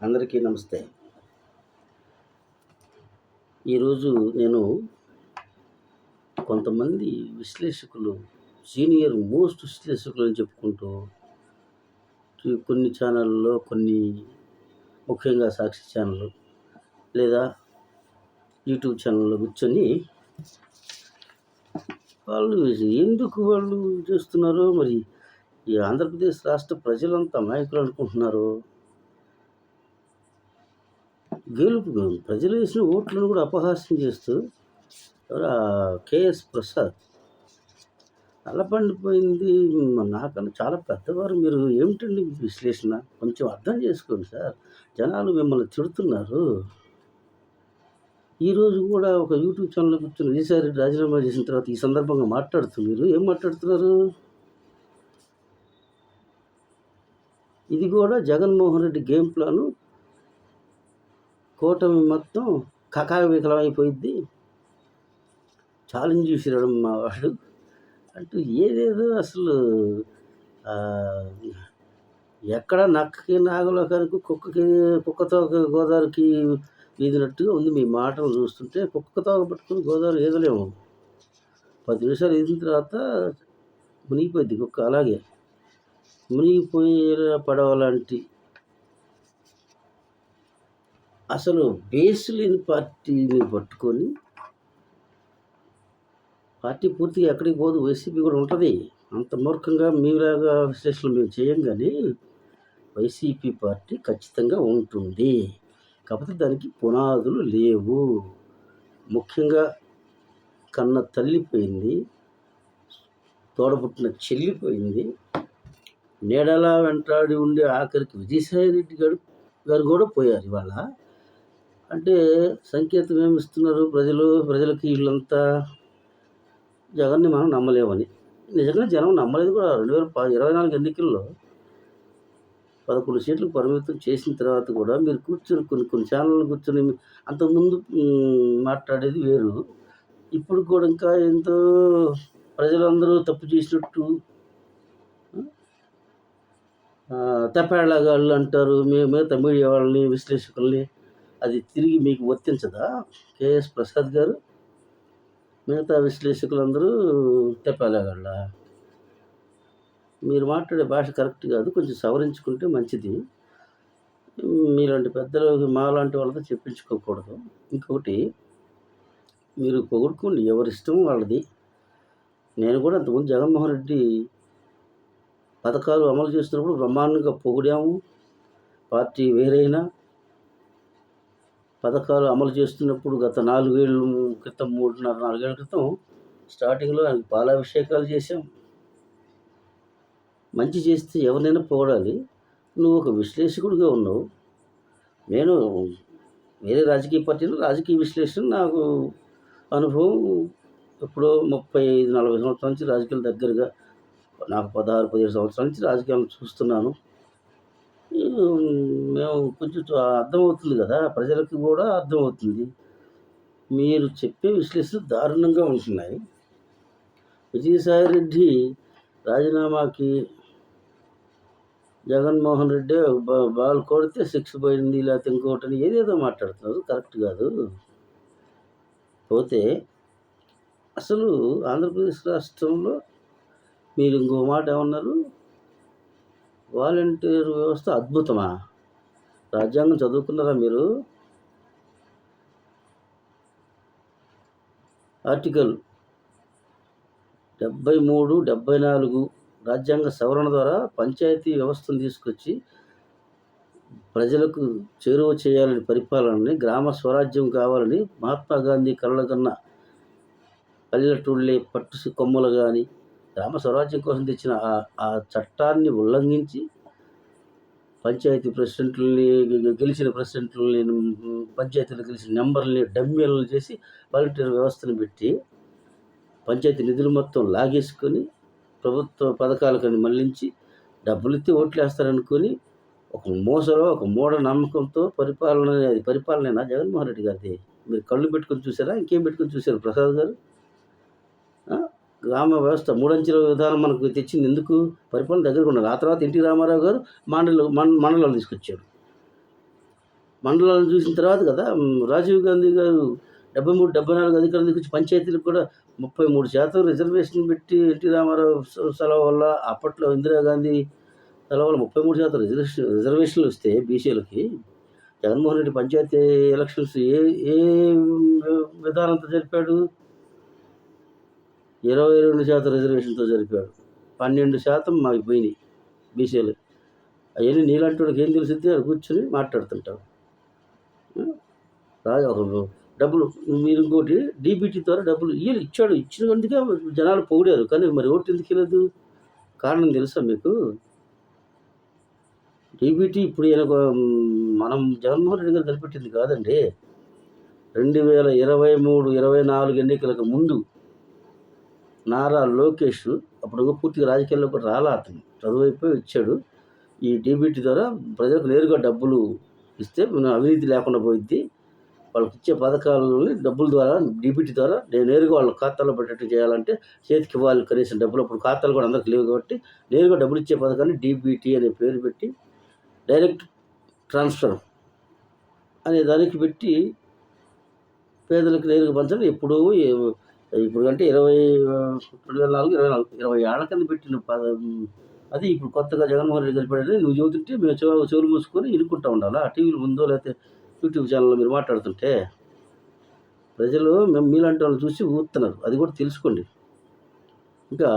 అందరికీ నమస్తే. ఈరోజు నేను కొంతమంది విశ్లేషకులు, సీనియర్ మోస్ట్ విశ్లేషకులు అని చెప్పుకుంటూ కొన్ని ఛానళ్ళలో, కొన్ని ముఖ్యంగా సాక్షి ఛానల్ లేదా యూట్యూబ్ ఛానల్లో కూర్చొని వాళ్ళు చేస్తున్నారో మరి ఈ ఆంధ్రప్రదేశ్ రాష్ట్ర ప్రజలంతా అమాయకులు అనుకుంటున్నారు. ప్రజలు వేసిన ఓట్లను కూడా అపహాస్యం చేస్తూ కేఎస్ ప్రసాద్ అల్లపండిపోయింది. నాకన్నా చాలా పెద్దవారు, మీరు ఏమిటండి విశ్లేషణ? కొంచెం అర్థం చేసుకోండి సార్. జనాలు మిమ్మల్ని తిడుతున్నారు. ఈరోజు కూడా ఒక యూట్యూబ్ ఛానల్లో కూర్చొని విజయసాయిరెడ్డి రాజీనామా చేసిన తర్వాత ఈ సందర్భంగా మాట్లాడుతున్నారు. ఏం మాట్లాడుతున్నారు? ఇది కూడా జగన్మోహన్ రెడ్డి గేమ్ ప్లాను. కూటమి మొత్తం కకావికలం అయిపోయింది, ఛాలెంజ్ చేసిరాడు మా వాడు అంటూ ఏదేదో అసలు ఎక్కడ నక్కకి నాగలోకానికి కుక్కతో గోదావరికి ఈదినట్టుగా ఉంది మీ మాటలు చూస్తుంటే. కుక్కతో పట్టుకుని గోదావరి ఈదలేము. 10 నిమిషాలు ఈదిన తర్వాత మునిగిపోయింది కుక్క. అలాగే మునిగిపోయే పడవ లాంటి అసలు బేస్ లేని పార్టీని పట్టుకొని, పార్టీ పూర్తిగా ఎక్కడికి పోదు, వైసీపీ కూడా ఉంటుంది. అంత మూర్ఖంగా మీలాగా విశ్లేషణలు మేము చేయం, కానీ వైసీపీ పార్టీ ఖచ్చితంగా ఉంటుంది. కాకపోతే దానికి పునాదులు లేవు. ముఖ్యంగా కన్న తల్లిపోయింది, తోడబుట్టిన చెల్లిపోయింది, నీడలా వెంటాడి ఉండే ఆఖరికి విజయసాయిరెడ్డి గారు కూడా పోయారు ఇవాళ. అంటే సంకేతం ఏమి ఇస్తున్నారు ప్రజలకి? వీళ్ళంతా జగన్ని మనం నమ్మలేమని. నిజంగా జనం నమ్మలేదు కూడా. 2024 ఎన్నికల్లో 11 సీట్లకు పరిమితం చేసిన తర్వాత కూడా మీరు కూర్చొని కొన్ని ఛానళ్ళు కూర్చొని అంతకుముందు మాట్లాడేది వేరు. ఇప్పుడు కూడా ఇంకా ఎంతో ప్రజలందరూ తప్పు చేసినట్టు తప్పేళ్ళగాళ్ళు అంటారు మిగతా మీడియా వాళ్ళని, విశ్లేషకుల్ని. అది తిరిగి మీకు వర్తించదా కేఎస్ ప్రసాద్ గారు? మిగతా విశ్లేషకులందరూ తెప్పేళ్ళగాళ్ళ? మీరు మాట్లాడే భాష కరెక్ట్ కాదు, కొంచెం సవరించుకుంటే మంచిది. మీలాంటి పెద్దలు మాలాంటి వాళ్ళతో చెప్పించుకోకూడదు. ఇంకొకటి, మీరు పొగుడుకోండి, ఎవరిష్టం వాళ్ళది. నేను కూడా అంతకుముందు జగన్మోహన్ రెడ్డి పథకాలు అమలు చేస్తున్నప్పుడు బ్రహ్మాండంగా పొగిడాము. పార్టీ వేరైనా పథకాలు అమలు చేస్తున్నప్పుడు గత 4 ఏళ్ళ క్రితం, 3.5-4 ఏళ్ళ క్రితం స్టార్టింగ్లో ఆయనకు పాలాభిషేకాలు చేశాం. మంచి చేస్తే ఎవరినైనా పొగడాలి. నువ్వు ఒక విశ్లేషకుడిగా ఉన్నావు. నేను వేరే రాజకీయ పార్టీలో రాజకీయ విశ్లేషణ నాకు అనుభవం ఎప్పుడో 35-40 సంవత్సరాల నుంచి రాజకీయాల దగ్గరగా, నాకు 16-17 సంవత్సరాల నుంచి రాజకీయాలను చూస్తున్నాను. మేము కొంచెం అర్థమవుతుంది కదా, ప్రజలకు కూడా అర్థమవుతుంది. మీరు చెప్పే విశ్లేషణ దారుణంగా ఉంటున్నాయి. విజయసాయిరెడ్డి రాజీనామాకి జగన్మోహన్ రెడ్డి బాల్ కొడితే 6 పోయింది, లేకపోతే ఇంకోటని ఏదేదో మాట్లాడుతున్నారు. కరెక్ట్ కాదు. పోతే అసలు ఆంధ్రప్రదేశ్ రాష్ట్రంలో మీరు ఇంకో మాట ఏమన్నారు? వాలంటీర్ వ్యవస్థ అద్భుతమా? రాజ్యాంగం చదువుకున్నారా మీరు? ఆర్టికల్ 73, 74 రాజ్యాంగ సవరణ ద్వారా పంచాయతీ వ్యవస్థను తీసుకొచ్చి ప్రజలకు చేరువ చేయాలని, పరిపాలనని, గ్రామ స్వరాజ్యం కావాలని మహాత్మా గాంధీ కలలుగన్న పల్లెటూళ్ళే పట్టు కొమ్మలు కానీ గ్రామ స్వరాజ్యం కోసం తెచ్చిన ఆ చట్టాన్ని ఉల్లంఘించి పంచాయతీ ప్రెసిడెంట్లని, గెలిచిన ప్రెసిడెంట్లని, పంచాయతీలు గెలిచిన నెంబర్లని డమ్మీలను చేసి వాలంటీర్ వ్యవస్థను పెట్టి పంచాయతీ నిధులు మొత్తం లాగేసుకొని ప్రభుత్వ పథకాలకని మళ్లించి డబ్బులు ఇస్తే ఓట్లు వేస్తారనుకొని ఒక మోసలో, ఒక మూఢ నమ్మకంతో పరిపాలన జగన్మోహన్ రెడ్డి గారిది. మీరు కళ్ళు పెట్టుకొని చూసారా? ఇంకేం పెట్టుకొని చూశారు ప్రసాద్ గారు? గ్రామ వ్యవస్థ మూడంచెల విధానం మనకు తెచ్చింది ఎందుకు? పరిపాలన దగ్గరకు ఉండాలి. ఆ తర్వాత ఎన్టీ రామారావు గారు మండలాలు తీసుకొచ్చాడు. మండలాలను చూసిన తర్వాత కదా రాజీవ్ గాంధీ గారు 73, 74 అధికారం తీసుకొచ్చి పంచాయతీలకు కూడా 33% రిజర్వేషన్ పెట్టి ఎన్టీ రామారావు సెలవు వల్ల అప్పట్లో ఇందిరాగాంధీ సెలవు వల్ల 33% రిజర్వేషన్లు వస్తే బీసీలకి జగన్మోహన్ రెడ్డి పంచాయతీ ఎలక్షన్స్ ఏ ఏ విధానంతో జరిపాడు? 22% రిజర్వేషన్తో జరిపాడు. 12% మాకు పోయినాయి బీసీలు. అవన్నీ నీలాంటి వాడికి ఏం తెలిసిద్ది? అది కూర్చొని మాట్లాడుతుంటావు. రాజు ఒక డబ్బులు మీరు ఇంకోటి డీబీటీ ద్వారా డబ్బులు ఇచ్చాడు. ఇచ్చినందుకే జనాలు పొగిడారు. కానీ మరి ఓటు ఎందుకు ఇవ్వలేదు? కారణం తెలుసా మీకు? డీబీటీ ఇప్పుడు మనం జగన్మోహన్ రెడ్డి గారు కనిపెట్టింది కాదండి. 2023, 24 ఎన్నికలకు ముందు నారా లోకేష్ అప్పుడు పూర్తిగా రాజకీయాల్లో కూడా రాలా, అతను చదువైపోయి వచ్చాడు. ఈ డీబీటీ ద్వారా ప్రజలకు నేరుగా డబ్బులు ఇస్తే అవినీతి లేకుండా పోయిద్ది, వాళ్ళకి ఇచ్చే పథకాలని డబ్బుల ద్వారా డీబీటీ ద్వారా నేరుగా వాళ్ళ ఖాతాలో పెట్టేట్టు చేయాలంటే చేతికి ఇవ్వాలి కనీసం డబ్బులు. అప్పుడు ఖాతాలు కూడా అందరికి లేవు కాబట్టి నేరుగా డబ్బులు ఇచ్చే పథకాన్ని డీబీటీ అనే పేరు పెట్టి డైరెక్ట్ ట్రాన్స్ఫర్ అనే దానికి పెట్టి పేదలకు నేరుగా పంచడం. ఇప్పుడు అంటే 20 ఏళ్ల కింద పెట్టిన అది ఇప్పుడు కొత్తగా జగన్మోహన్ రెడ్డి కలిపాడని నువ్వు చెబుతుంటే మేము చెవులు మూసుకొని ఇనుకుంటా ఉండాలా? టీవీలు ముందో లేకపోతే యూట్యూబ్ ఛానల్లో మీరు మాట్లాడుతుంటే ప్రజలు మేము మీలాంటి వాళ్ళని చూసి ఊస్తున్నారు. అది కూడా తెలుసుకోండి. ఇంకా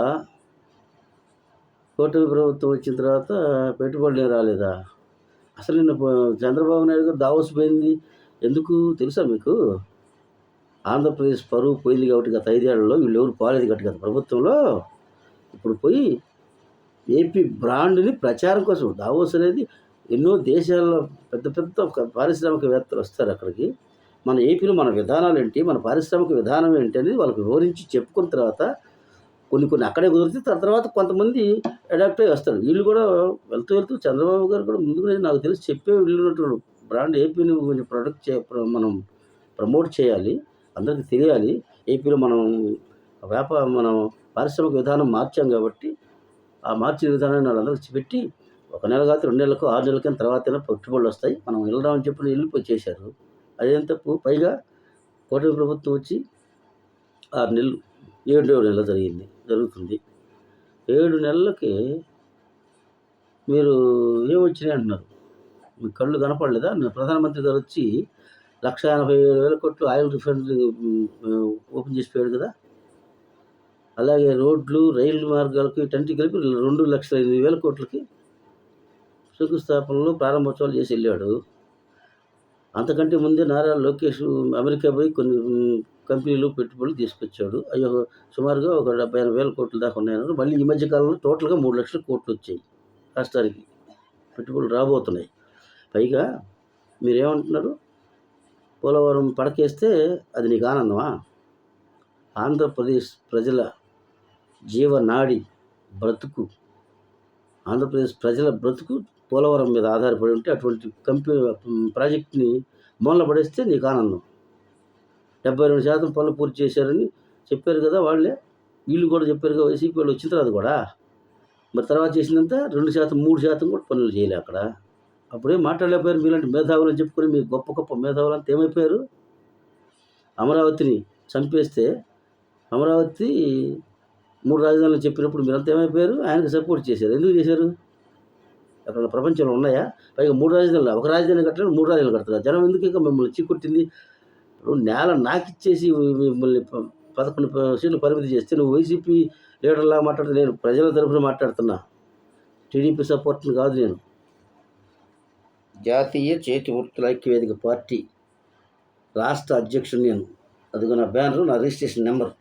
కూటమి ప్రభుత్వం వచ్చిన తర్వాత పెట్టుబడులు రాలేదా? అసలు నిన్న చంద్రబాబు నాయుడు గారు దావోస్ పోయింది ఎందుకు తెలుసా మీకు? ఆంధ్రప్రదేశ్ పరువు పోయింది కాబట్టి గత 5 ఏళ్లలో వీళ్ళు ఎవరు పోలేదు గట్టి గత ప్రభుత్వంలో. ఇప్పుడు పోయి ఏపీ బ్రాండ్ని ప్రచారం కోసం దావోస్ అనేది ఎన్నో దేశాల్లో పెద్ద పెద్ద పారిశ్రామికవేత్తలు వస్తారు అక్కడికి. మన ఏపీలో మన విధానాలు ఏంటి, మన పారిశ్రామిక విధానం ఏంటి అనేది వాళ్ళకి వివరించి చెప్పుకున్న తర్వాత కొన్ని అక్కడే కుదిరితే తర్వాత కొంతమంది అడాప్ట్ అయ్యి వస్తారు. వీళ్ళు కూడా వెళ్తూ చంద్రబాబు గారు కూడా ముందుగా నాకు తెలిసి చెప్పే వెళ్ళినటువంటి బ్రాండ్ ఏపీని కొంచెం మనం ప్రమోట్ చేయాలి, అందరికీ తెలియాలి. ఏపీలో మనం మనం పారిశ్రామిక విధానం మార్చాం కాబట్టి ఆ మార్చిన విధానాన్ని వాళ్ళందరికీ పెట్టి 1 నెల కాదు 2 నెలలకు 6 నెలలకి తర్వాతైనా పెట్టుబడులు వస్తాయి, మనం వెళ్దామని చెప్పి వెళ్ళిపోయి చేశారు. అదేం తప్పు? పైగా కూటమి ప్రభుత్వం వచ్చి 6 నెలలు 7 నెలలు జరుగుతుంది. 7 నెలలకి మీరు ఏమొచ్చినాయి అంటున్నారు? మీ కళ్ళు కనపడలేదా? ప్రధానమంత్రి గారు వచ్చి 1,87,000 కోట్లు ఆయిల్ రిఫైనరీ ఓపెన్ చేసిపోయాడు కదా. అలాగే రోడ్లు, రైలు మార్గాలకు వీటన్నిటి కలిపి 2,08,000 కోట్లకి శంకుస్థాపనలు, ప్రారంభోత్సవాలు చేసి వెళ్ళాడు. అంతకంటే ముందే నారా లోకేష్ అమెరికా పోయి కొన్ని కంపెనీలు పెట్టుబడులు తీసుకొచ్చాడు. అయ్యో సుమారుగా ఒక 70,000 కోట్ల దాకా ఉన్నాయన్నారు. మళ్ళీ ఈ మధ్యకాలంలో టోటల్గా 3 లక్షల కోట్లు వచ్చాయి రాష్ట్రానికి, పెట్టుబడులు రాబోతున్నాయి. పైగా మీరేమంటున్నారు? పోలవరం పడకేస్తే అది నీకు ఆనందమా? ఆంధ్రప్రదేశ్ ప్రజల జీవనాడి బ్రతుకు, ఆంధ్రప్రదేశ్ ప్రజల బ్రతుకు పోలవరం మీద ఆధారపడి ఉంటే అటువంటి ప్రాజెక్ట్ని మూలన పడేస్తే నీకు ఆనందం. 72% పనులు పూర్తి చేశారని చెప్పారు కదా వాళ్ళే, వీళ్ళు కూడా చెప్పారు కదా వైసీపీ వాళ్ళు వచ్చిన తర్వాత కూడా. మరి తర్వాత చేసిందంతా 2%, 3% కూడా పనులు చేయలే అక్కడ. అప్పుడేం మాట్లాడలేకపోయారు. మీలాంటి మేధావులు అని చెప్పుకొని మీ గొప్ప మేధావులంతా ఏమైపోయారు? అమరావతిని చంపేస్తే అమరావతి 3 రాజధానులు చెప్పినప్పుడు మీరంతా ఏమైపోయారు? ఆయనకు సపోర్ట్ చేశారు. ఎందుకు చేశారు? అక్కడ ప్రపంచంలో ఉన్నాయా? పైగా 3 రాజధానులు, ఒక రాజధాని కట్టలేదు 3 రాజధానులు కడతారు. జనం ఎందుకు ఇక మిమ్మల్ని చీకొట్టింది? నేల నాకిచ్చేసి మిమ్మల్ని 11 సీట్లు పరిమితి చేస్తే నువ్వు వైసీపీ లీడర్లా మాట్లాడితే, నేను ప్రజల తరఫున మాట్లాడుతున్నా, టీడీపీ సపోర్ట్ని కాదు. నేను జాతీయ చేతి వృత్తుల ఐక్యవేదిక పార్టీ రాష్ట్ర అధ్యక్షుడు. నేను అదిగో నా బ్యానరు, నా రిజిస్ట్రేషన్ నెంబర్.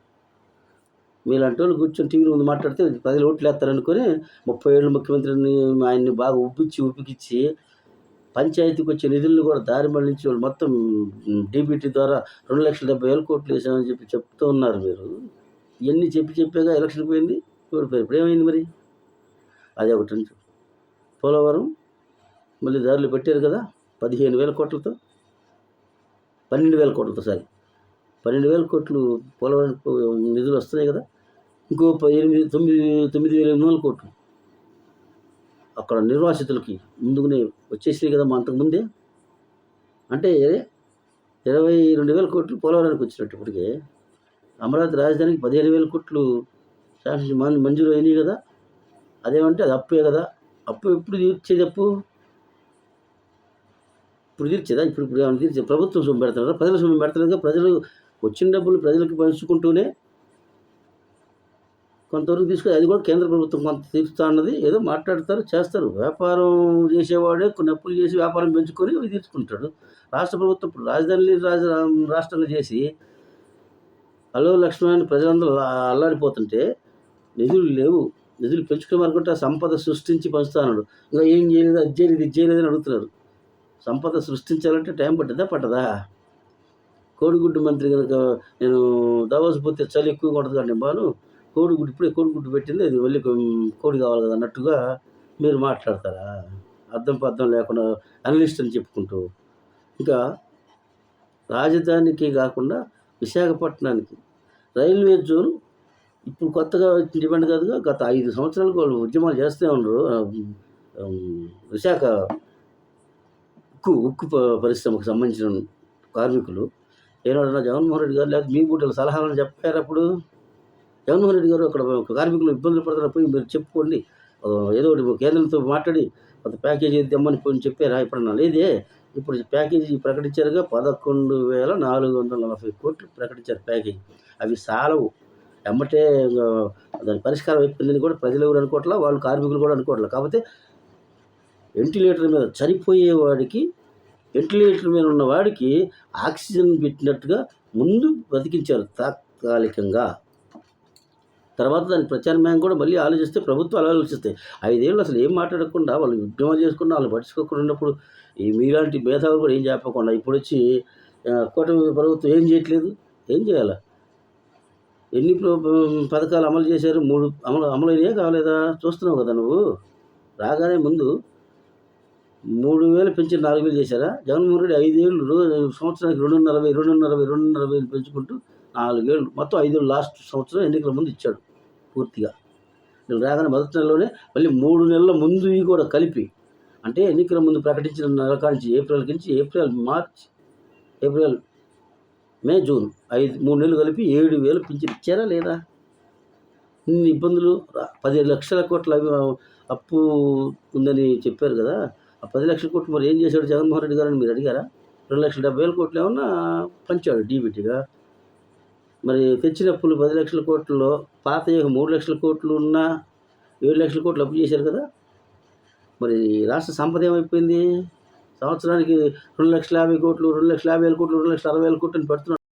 మీలాంటి వాళ్ళు కూర్చొని టీవీ ముందు మాట్లాడితే ప్రజలు ఓట్లు వేస్తారనుకొని 30 ఏళ్ళు ముఖ్యమంత్రిని ఆయన్ని బాగా ఉప్పికిచ్చి పంచాయతీకి వచ్చే నిధులను కూడా దారి మళ్లించి వాళ్ళు మొత్తం డీబీటీ ద్వారా 2,70,000 కోట్లు వేసామని చెప్తూ ఉన్నారు. మీరు ఇవన్నీ చెప్పాక ఎలక్షన్ పోయింది, ఓడిపోయారు. ఇప్పుడు ఏమైంది మరి? అది ఒకటి. పోలవరం మళ్ళీ దారిలో పెట్టారు కదా 15,000 కోట్లతో, 12,000 కోట్లతో, 12,000 కోట్లు పోలవరం నిధులు వస్తున్నాయి కదా. ఇంకో 9,800 కోట్లు అక్కడ నిర్వాసితులకి ముందుగానే వచ్చేసినాయి కదా మా అంతకుముందే. అంటే 22,000 కోట్లు పోలవరానికి వచ్చినట్టు ఇప్పటికే. అమరావతి రాజధానికి 15,000 కోట్లు శాంక్షన్ మంజూరు అయినాయి కదా. అదేమంటే అది అప్పే కదా. అప్పు ఎప్పుడు తీర్చేది? అప్పు ఇప్పుడు తీర్చేదా? ఇప్పుడు ఏమైనా తీర్చే ప్రభుత్వం సొమ్ము పెడతారా? ప్రజల సొమ్ము పెడతారుగా. ప్రజలు వచ్చిన డబ్బులు ప్రజలకు పంచుకుంటూనే కొంతవరకు తీసుకొని అది కూడా కేంద్ర ప్రభుత్వం కొంత తీరుస్తా అన్నది ఏదో మాట్లాడతారు, చేస్తారు. వ్యాపారం చేసేవాడే కొన్ని అప్పులు చేసి వ్యాపారం పెంచుకొని అవి తీర్చుకుంటాడు. రాష్ట్ర ప్రభుత్వం ఇప్పుడు రాజధాని రాష్ట్రంగా చేసి హలో లక్ష్మణ్ ప్రజలందరూ అల్లాడిపోతుంటే నిధులు లేవు, నిధులు పెంచుకోమనుకుంటే ఆ సంపద సృష్టించి పంచుతాడు. ఇంకా ఏం చేయలేదు, అది చేయలేదు, ఇది చేయలేదు అని అడుగుతున్నారు. సంపద సృష్టించాలంటే టైం పట్టదా? కోడిగుడ్డు మంత్రి కనుక నేను దావోస్ పోతే చలి ఎక్కువగా ఉంటుంది కానీ బాను కోడిగుడ్డు ఇప్పుడే కోడిగుడ్డు పెట్టింది, అది మళ్ళీ కోడి కావాలి కదా అన్నట్టుగా మీరు మాట్లాడతారా? అర్థం లేకుండా అనలిస్ట్ అని చెప్పుకుంటూ. ఇంకా రాజధానికి కాకుండా విశాఖపట్నానికి రైల్వే జోన్ ఇప్పుడు కొత్తగా డిమాండ్ కాదుగా. గత 5 సంవత్సరాలకు వాళ్ళు ఉద్యమాలు చేస్తూ ఉన్నారు. విశాఖ ఉక్కు పరిశ్రమకు సంబంధించిన కార్మికులు ఏనాడన్నా జగన్మోహన్ రెడ్డి గారు లేకపోతే మీ బూటల సలహాలను చెప్పారు. అప్పుడు జగన్మోహన్ రెడ్డి గారు అక్కడ కార్మికులు ఇబ్బందులు పడుతున్న పోయి మీరు చెప్పుకోండి, ఏదో ఒకటి కేంద్రంతో మాట్లాడి కొంత ప్యాకేజీ తెమ్మని పోయి చెప్పారా? ఎప్పుడన్నా లేదే. ఇప్పుడు ప్యాకేజీ ప్రకటించారుగా 11,440 కోట్లు ప్రకటించారు ప్యాకేజీ. అవి సాలవు. ఎమ్మటే దాని పరిష్కారం అయిపోయిందని కూడా ప్రజలు ఎవరు అనుకోవట్లా, వాళ్ళు కార్మికులు కూడా అనుకోవట్లేదు. కాకపోతే వెంటిలేటర్ మీద చనిపోయేవాడికి, వెంటిలేటర్ మీద ఉన్నవాడికి ఆక్సిజన్ పెట్టినట్టుగా ముందు బతికించారు తాత్కాలికంగా. తర్వాత దానికి ప్రత్యామ్నాయం కూడా మళ్ళీ ఆలోచిస్తే ప్రభుత్వాలు ఆలోచిస్తాయి. 5 ఏళ్ళు అసలు ఏం మాట్లాడకుండా వాళ్ళు ఉద్యమం చేసుకున్న వాళ్ళు పట్టించుకోకుండా ఉన్నప్పుడు మీలాంటి మేధావులు కూడా ఏం చెప్పకుండా ఇప్పుడు వచ్చి కూటమి ప్రభుత్వం ఏం చేయట్లేదు, ఏం చేయాలా? ఎన్ని పథకాలు అమలు చేశారు? 3 అమలైనయే కాలేదా? చూస్తున్నావు కదా నువ్వు. రాగానే ముందు 3,000 పెంచి 4,000 చేశారా? జగన్మోహన్ రెడ్డి 5 ఏళ్ళు సంవత్సరానికి 2,50,000 పెంచుకుంటూ 4 ఏళ్ళు మొత్తం 5 ఏళ్ళు లాస్ట్ సంవత్సరం ఎన్నికల ముందు ఇచ్చాడు పూర్తిగా. వీళ్ళు రాగానే మొదటి నెలలోనే మళ్ళీ 3 నెలల ముందు కూడా కలిపి, అంటే ఎన్నికల ముందు ప్రకటించిన నెల కానించి ఏప్రిల్, మార్చ్, ఏప్రిల్, మే, జూన్ 3 నెలలు కలిపి 7,000 పింఛన్ ఇచ్చారా లేదా? ఇన్ని ఇబ్బందులు 10 లక్షల కోట్ల అప్పు ఉందని చెప్పారు కదా. ఆ 10 లక్షల కోట్లు మరి ఏం చేశాడు జగన్మోహన్ రెడ్డి గారు అని మీరు అడిగారా? 2,70,000 కోట్లు ఏమన్నా పంచాడు డీబీటీగా. మరి తెచ్చిన అప్పులు 10 లక్షల కోట్లలో పాత 3 లక్షల కోట్లు ఉన్నా 7 లక్షల కోట్లు అప్పు చేశారు కదా. మరి రాష్ట్ర సంపద ఏమైపోయింది? సంవత్సరానికి 2,50,000 కోట్లు, 2,50,000 కోట్లు, 2,60,000 కోట్లు అని పెడుతున్నాడు.